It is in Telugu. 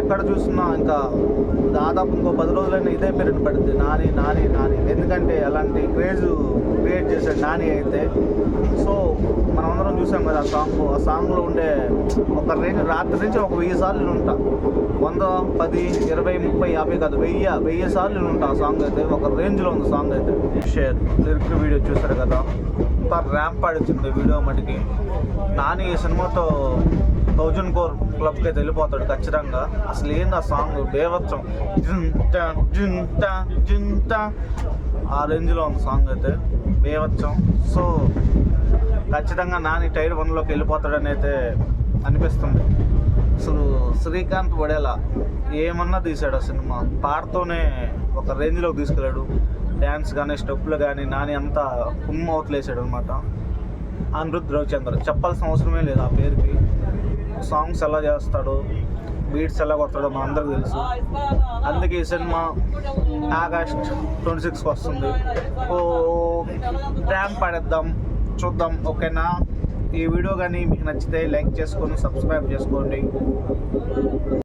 ఎక్కడ చూస్తున్నా ఇంకా దాదాపు ఇంకో 10 రోజులైనా ఇదే పేరు పడుతుంది, నాని నాని నాని. ఎందుకంటే అలాంటి క్రేజ్ క్రియేట్ చేశాడు నాని అయితే. సో మనమందరం చూసాం కదా ఆ సాంగ్లో ఉండే ఒక రేంజ్. రాత్రి నుంచి ఒక 1000 సార్లు నేను ఉంటా, 100, 10, 20, 30, 50 కాదు 1000 సార్లు నేను ఉంటా. ఆ సాంగ్ అయితే ఒక రేంజ్లో ఉంది సాంగ్ అయితే. షేర్ లిరిక్ వీడియో చూసారు కదా, అంత ర్యాంప్ ఆడిచ్చింది వీడియో మటుకి. నాని ఈ సినిమాతో 1000 crore క్లబ్కి అయితే వెళ్ళిపోతాడు ఖచ్చితంగా. అసలు ఏంది ఆ సాంగ్ బేవచ్చం, ఆ రేంజ్లో ఉంది సాంగ్ అయితే బేవచ్చం. సో ఖచ్చితంగా నాని టైర్ 1లోకి వెళ్ళిపోతాడని అయితే అనిపిస్తుంది. అసలు శ్రీకాంత్ వడేలా ఏమన్నా తీశాడు ఆ సినిమా. పాటతోనే ఒక రేంజ్లోకి తీసుకెళ్ళాడు. డ్యాన్స్ కానీ స్టెప్పులు కానీ నాని అంతా కుమ్మవుతలేసాడు అనమాట. అనిరుద్ రవిచంద్ర చెప్పాల్సిన అవసరమే లేదు ఆ పేరుకి. సాంగ్స్ ఎలా చేస్తాడో, బీట్స్ ఎలా కొడతాడో మా అందరికి తెలుసు. అందుకే ఈ సినిమా ఆగస్ట్ 26కి వస్తుంది. ఓ ర్యాంప్ పాడేద్దాం, చూద్దాం. ఓకేనా? ఈ వీడియో కానీ మీకు నచ్చితే లైక్ చేసుకొని సబ్స్క్రైబ్ చేసుకోండి.